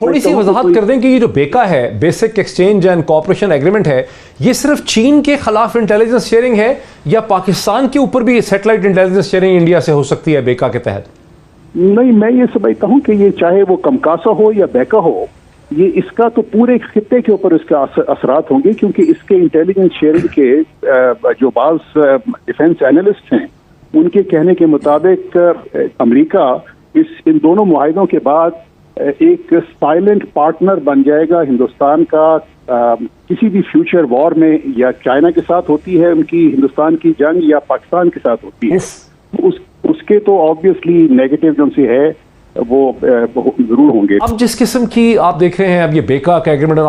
थोड़ी सी वजाहत कर दें कि ये जो बेका है, basic exchange and cooperation agreement है, ये सिर्फ चीन के खिलाफ इंटेलिजेंस शेयरिंग है या पाकिस्तान के ऊपर भी सैटेलाइट इंटेलिजेंस शेयरिंग इंडिया से हो सकती है बेका के तहत? नहीं, मैं ये समझता हूँ कि ये चाहे वो कमकासा हो या बेका हो, ये इसका तो पूरे खित्ते के ऊपर इसके असरात होंगे, क्योंकि इसके इंटेलिजेंस शेयरिंग के जो बाज डिफेंस एनालिस्ट हैं उनके कहने के मुताबिक अमेरिका इन दोनों मुआहिदों के बाद एक साइलेंट पार्टनर बन जाएगा हिंदुस्तान का किसी भी फ्यूचर वॉर में, या चाइना के साथ होती है उनकी हिंदुस्तान की जंग या पाकिस्तान के साथ होती है, उसके तो ऑब्वियसली नेगेटिव जो सी है वो जरूर होंगे। अब जिस किस्म की आप देख रहे हैं, अब ये बेका का एग्रीमेंट,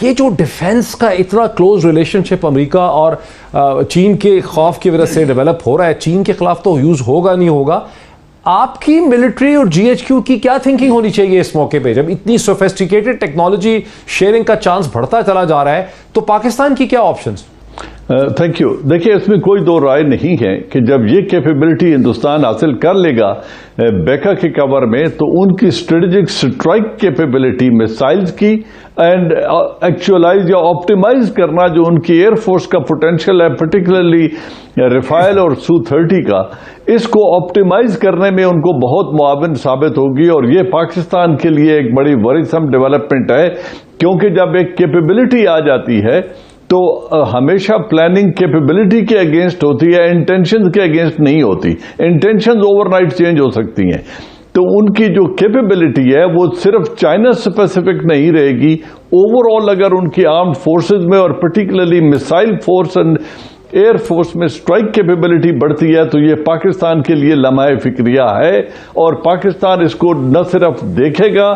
ये जो डिफेंस का इतना क्लोज रिलेशनशिप अमेरिका और चीन के खौफ की वजह से डेवलप हो रहा है, चीन के खिलाफ तो यूज होगा नहीं होगा, आपकी मिलिट्री और जीएचक्यू की क्या थिंकिंग होनी चाहिए इस मौके पे, जब इतनी सोफिस्टिकेटेड टेक्नोलॉजी शेयरिंग का चांस बढ़ता चला जा रहा है, तो पाकिस्तान की क्या ऑप्शंस? Thank you. देखिए, इसमें कोई दो राय नहीं है कि जब ये कैपेबिलिटी हिंदुस्तान हासिल कर लेगा बेका के कवर में, तो उनकी स्ट्रेटेजिक स्ट्राइक कैपेबिलिटी मिसाइल्स की एंड एक्चुअलाइज या ऑप्टिमाइज करना जो उनकी एयरफोर्स का पोटेंशियल है, पर्टिकुलरली राफेल और सू-30 का, इसको ऑप्टिमाइज करने में उनको बहुत मुआविन साबित होगी। और ये पाकिस्तान के लिए एक बड़ी वरीसम डेवलपमेंट है, क्योंकि जब एक कैपेबिलिटी आ जाती है तो हमेशा प्लानिंग कैपेबिलिटी के अगेंस्ट होती है, इंटेंशंस के अगेंस्ट नहीं होती। इंटेंशंस ओवरनाइट चेंज हो सकती हैं, तो उनकी जो कैपेबिलिटी है वो सिर्फ चाइना स्पेसिफिक नहीं रहेगी। ओवरऑल अगर उनकी आर्म्ड फोर्सेस में और particularly missile force and air force में स्ट्राइक कैपेबिलिटी बढ़ती है, तो ये पाकिस्तान के लिए लम्हा फिक्रिया है। और पाकिस्तान इसको न सिर्फ देखेगा,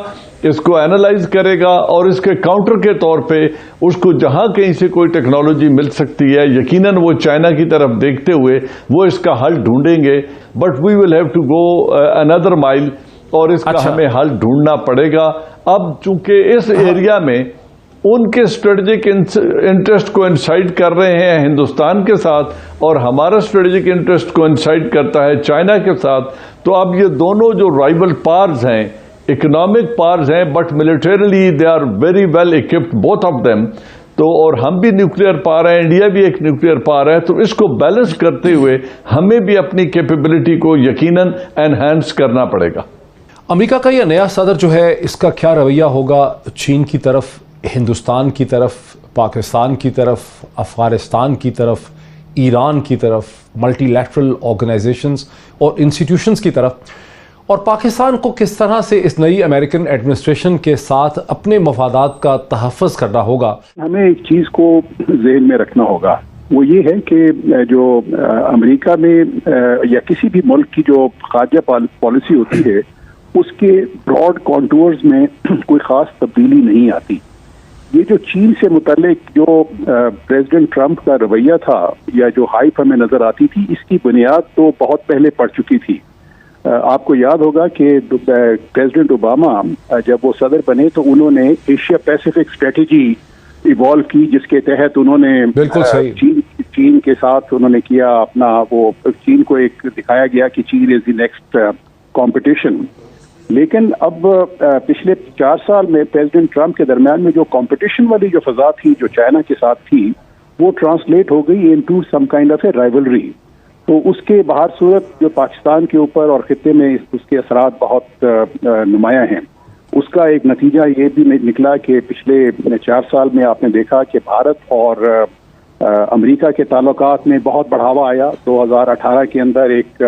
इसको एनालाइज करेगा और इसके काउंटर के तौर पे उसको जहां कहीं से कोई टेक्नोलॉजी मिल सकती है, यकीनन वो चाइना की तरफ देखते हुए वो इसका हल ढूंढेंगे। But we will have to go another mile, और इसका हमें हल ढूंढना पड़ेगा। अब चूंकि इस एरिया में उनके स्ट्रेटेजिक इंटरेस्ट को इंसाइड कर रहे हैं हिंदुस्तान के साथ, और हमारा स्ट्रेटेजिक इंटरेस्ट को इंसाइड करता है चाइना के साथ, तो अब ये दोनों जो राइवल पावर्स हैं, इकोनॉमिक पावर्स हैं, but militarily they are very well equipped both of them. तो और हम भी न्यूक्लियर पावर है, इंडिया भी एक न्यूक्लियर पावर है, तो इसको बैलेंस करते हुए हमें भी अपनी कैपेबिलिटी को यकीनन एनहांस करना पड़ेगा। अमेरिका का यह नया सदर जो है, इसका क्या रवैया होगा चीन की तरफ, हिंदुस्तान की तरफ, पाकिस्तान की तरफ, अफगानिस्तान की तरफ, ईरान की तरफ, मल्टीलैटरल ऑर्गेनाइजेशंस और इंस्टीट्यूशंस की तरफ, और पाकिस्तान को किस तरह से इस नई अमेरिकन एडमिनिस्ट्रेशन के साथ अपने मफादात का तहफ़्फ़ुज़ करना होगा? हमें एक चीज़ को ज़हन में रखना होगा, वो ये है कि जो अमेरिका में या किसी भी मुल्क की जो खारजा पॉलिसी होती है, उसके ब्रॉड कॉन्टूर्स में कोई ख़ास तब्दीली नहीं आती। ये जो चीन से मुतल्लिक जो प्रेसिडेंट ट्रंप का रवैया था या जो हाइप हमें नजर आती थी, इसकी बुनियाद तो बहुत पहले पड़ चुकी थी। आपको याद होगा कि प्रेसिडेंट ओबामा जब वो सदर बने तो उन्होंने एशिया पैसिफिक स्ट्रेटेजी इवॉल्व की, जिसके तहत उन्होंने चीन के साथ उन्होंने किया अपना, वो चीन को एक दिखाया गया कि चीन इज द नेक्स्ट कंपटीशन। लेकिन अब पिछले 4 साल में प्रेसिडेंट ट्रंप के दरमियान में जो कंपटीशन वाली जो फजा थी जो चाइना के साथ थी, वो ट्रांसलेट हो गई into some kind of a rivalry. तो उसके बाहर सूरत जो पाकिस्तान के ऊपर और खित्ते में उसके असरात बहुत नुमाया हैं। उसका एक नतीजा ये भी निकला कि पिछले 4 साल में आपने देखा कि भारत और अमेरिका के ताल्लुकात में बहुत बढ़ावा आया। 2018 के अंदर एक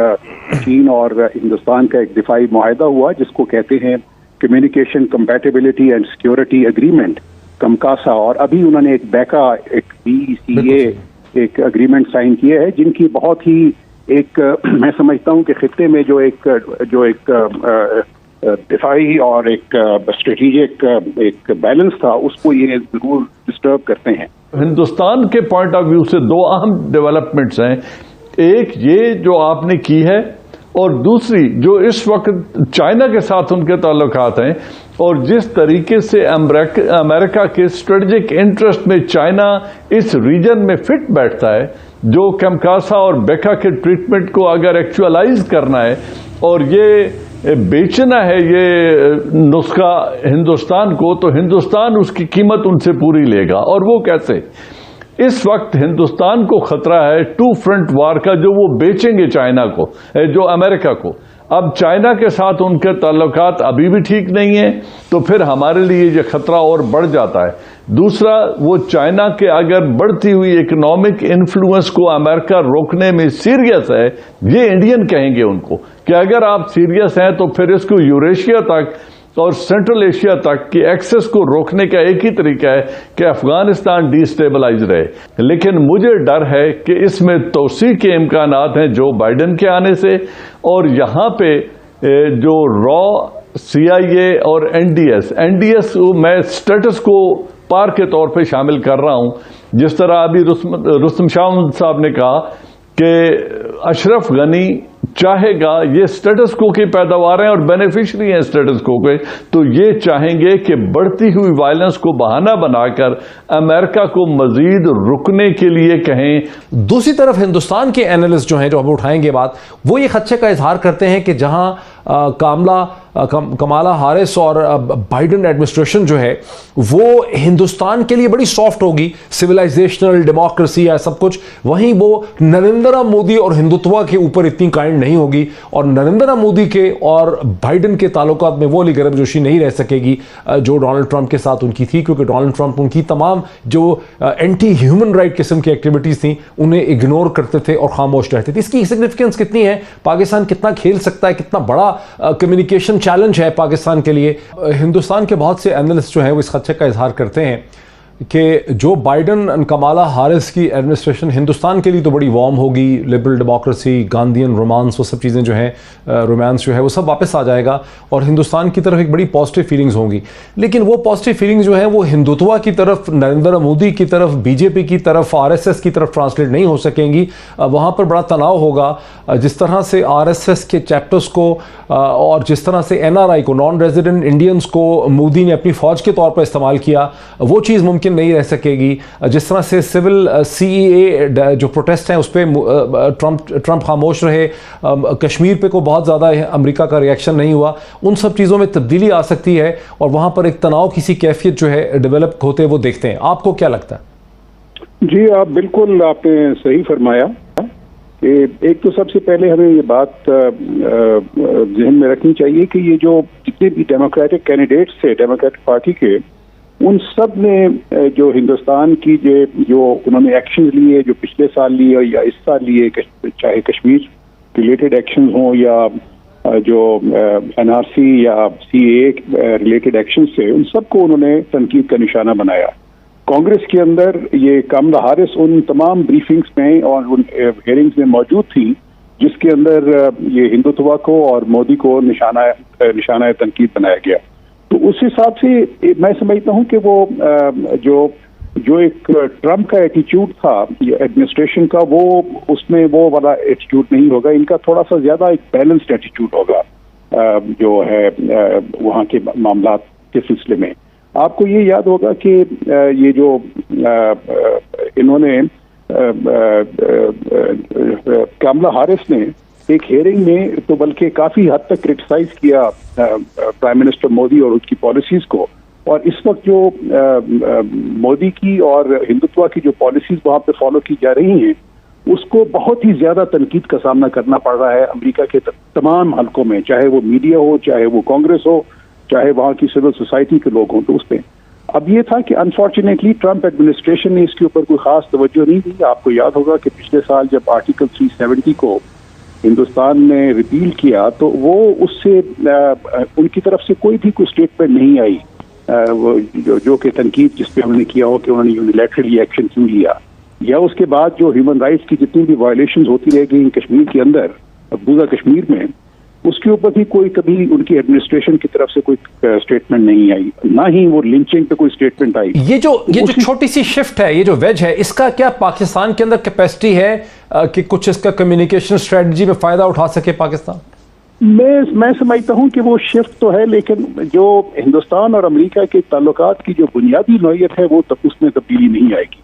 चीन और हिंदुस्तान का एक दिफाई मुआहिदा हुआ, जिसको कहते हैं communication compatibility and security agreement, COMCASA. और अभी उन्होंने एक बेका, एक BCA एक एग्रीमेंट साइन किए हैं, जिनकी बहुत ही एक मैं समझता हूं कि खित्ते में जो एक दिफाई और एक स्ट्रेटेजिक एक बैलेंस था, उसको ये जरूर डिस्टर्ब करते हैं। हिंदुस्तान के पॉइंट ऑफ व्यू से 2 अहम डेवलपमेंट्स हैं। एक ये जो आपने की है, और दूसरी जो इस वक्त चाइना के साथ उनके ताल्लुकात हैं, और जिस तरीके से अमेरिका के स्ट्रेटेजिक इंटरेस्ट में चाइना इस रीजन में फिट बैठता है, जो कैमकासा और बेका के ट्रीटमेंट को अगर एक्चुअलाइज करना है और ये बेचना है ये नुस्खा हिंदुस्तान को, तो हिंदुस्तान उसकी कीमत उनसे पूरी लेगा। और वो कैसे? इस वक्त हिंदुस्तान को खतरा है टू फ्रंट वार का, जो वो बेचेंगे चाइना को, जो अमेरिका को। अब चाइना के साथ उनके ताल्लुकात अभी भी ठीक नहीं है, तो फिर हमारे लिए ये खतरा और बढ़ जाता है। दूसरा, वो चाइना के अगर बढ़ती हुई इकोनॉमिक इन्फ्लुएंस को अमेरिका रोकने में सीरियस है, ये इंडियन कहेंगे उनको कि अगर आप सीरियस हैं तो फिर इसको यूरेशिया तक और सेंट्रल एशिया तक की एक्सेस को रोकने का एक ही तरीका है कि अफगानिस्तान डिस्टेबलाइज रहे। लेकिन मुझे डर है कि इसमें तोसी के इम्कानात हैं जो बाइडेन के आने से, और यहाँ पे जो रॉ CIA और NDS मैं स्टेटस को पार के तौर पे शामिल कर रहा हूं। जिस तरह अभी रुस्तम शाह साहब ने कहा कि अशरफ गनी चाहेगा, ये स्टेटस को की पैदावार हैं और बेनिफिशियरी हैं स्टेटस को के, तो ये चाहेंगे कि बढ़ती हुई वायलेंस को बहाना बनाकर अमेरिका को मजीद रुकने के लिए कहें। दूसरी तरफ हिंदुस्तान के एनालिस्ट जो हैं, जो हम उठाएंगे बात, वो ये खदशे का इजहार करते हैं कि जहां कमाला हारिस और बाइडेन एडमिनिस्ट्रेशन जो है वो हिंदुस्तान के लिए बड़ी सॉफ्ट होगी, सिविलाइजेशनल डेमोक्रेसी या सब कुछ, वहीं वो नरेंद्र मोदी और हिंदुत्व के ऊपर इतनी काइंड नहीं होगी। और नरेंद्र मोदी के और बाइडेन के ताल्लुकात में वो वाली गर्मजोशी नहीं रह सकेगी जो डोनाल्ड ट्रंप के साथ उनकी थी, क्योंकि डोनाल्ड ट्रंप उनकी तमाम जो एंटी ह्यूमन राइट किस्म की एक्टिविटीज थी उन्हें इग्नोर करते थे और खामोश रहते थे। इसकी सिग्निफिकेंस कितनी है? पाकिस्तान कितना खेल सकता है? कितना बड़ा कम्युनिकेशन चैलेंज है पाकिस्तान के लिए? हिंदुस्तान के बहुत से एनालिस्ट जो हैं वो इस खदशे का इजहार करते हैं कि जो बाइडेन और कमाला हारिस की एडमिनिस्ट्रेशन हिंदुस्तान के लिए तो बड़ी वार्म होगी, लिबरल डेमोक्रेसी, गांधीयन रोमांस, वो सब चीज़ें जो हैं, रोमांस जो है वो सब वापस आ जाएगा और हिंदुस्तान की तरफ एक बड़ी पॉजिटिव फीलिंग्स होंगी। लेकिन वो पॉजिटिव फीलिंग्स जो है वो हिंदुत्व की तरफ, नरेंद्र मोदी की तरफ, BJP की तरफ, RSS की तरफ ट्रांसलेट नहीं हो सकेंगी। वहाँ पर बड़ा तनाव होगा। जिस तरह से RSS के चैप्टर्स को और जिस तरह से NRI को, नॉन रेजिडेंट इंडियंस को मोदी ने अपनी फ़ौज के तौर पर इस्तेमाल किया, वो चीज़ मुमकिन नहीं रह सकेगी। जिस तरह से सिविल CEA जो प्रोटेस्ट हैं उस पर ट्रंप खामोश रहे, कश्मीर पे को बहुत ज़्यादा अमेरिका का रिएक्शन नहीं हुआ, उन सब चीज़ों में तब्दीली आ सकती है और वहाँ पर एक तनाव किसी कैफियत जो है डेवलप होते वो देखते हैं। आपको क्या लगता है? जी, आप बिल्कुल आपने सही फरमाया। एक तो सबसे पहले हमें ये बात जहन में रखनी चाहिए कि ये जो जितने भी डेमोक्रेटिक कैंडिडेट्स थे डेमोक्रेटिक पार्टी के, उन सब ने जो हिंदुस्तान की जो उन्होंने एक्शन लिए, जो पिछले साल लिए या इस साल लिए, चाहे कश्मीर रिलेटेड एक्शन हो या जो NRC या CAA रिलेटेड एक्शन थे, उन सबको उन्होंने तनकीद का निशाना बनाया। कांग्रेस के अंदर ये कमला हारिस उन तमाम ब्रीफिंग्स में और उन हेयरिंग्स में मौजूद थी जिसके अंदर ये हिंदुत्व को और मोदी को निशाना तनकीद बनाया गया। तो उस हिसाब से मैं समझता हूं कि वो जो एक ट्रंप का एटीट्यूड था एडमिनिस्ट्रेशन का, वो उसमें वो वाला एटीट्यूड नहीं होगा। इनका थोड़ा सा ज्यादा एक बैलेंस्ड एटीट्यूड होगा जो है वहाँ के मामला के सिलसिले में। आपको ये याद होगा कि ये जो इन्होंने कमला हारिस ने एक हेयरिंग में तो बल्कि काफी हद तक क्रिटिसाइज किया प्राइम मिनिस्टर मोदी और उसकी पॉलिसीज को, और इस वक्त जो मोदी की और हिंदुत्व की जो पॉलिसीज वहां पे फॉलो की जा रही हैं उसको बहुत ही ज्यादा तनकीद का सामना करना पड़ रहा है अमेरिका के तमाम हलकों में, चाहे वो मीडिया हो, चाहे वो कांग्रेस हो, चाहे वहां की सिविल सोसाइटी के लोग हों। तो उस पर अब ये था कि अनफॉर्चुनेटली ट्रंप एडमिनिस्ट्रेशन ने इसके ऊपर कोई खास तवज्जो नहीं दी। आपको याद होगा कि पिछले साल जब आर्टिकल 370 को हिंदुस्तान ने रिपील किया तो वो उससे उनकी तरफ से कोई भी कोई स्टेटमेंट नहीं आई जो कि तनकीद जिस पे उन्होंने किया हो कि उन्होंने यूनिलैटरली एक्शन क्यों लिया, या उसके बाद जो ह्यूमन राइट्स की जितनी भी वायलेशंस होती रह गई कश्मीर के अंदर, मकबूजा कश्मीर में, उसके ऊपर भी कोई कभी उनकी एडमिनिस्ट्रेशन की तरफ से कोई स्टेटमेंट नहीं आई, ना ही वो लिंचिंग पे कोई स्टेटमेंट आई। ये जो छोटी सी शिफ्ट है, ये जो वेज है, इसका क्या पाकिस्तान के अंदर कैपेसिटी है कि कुछ इसका कम्युनिकेशन स्ट्रेटजी में फायदा उठा सके पाकिस्तान? मैं समझता हूं कि वो शिफ्ट तो है, लेकिन जो हिंदुस्तान और अमेरिका के ताल्लुकात की जो बुनियादी नौयत है वो उसमें तब्दीली नहीं आएगी।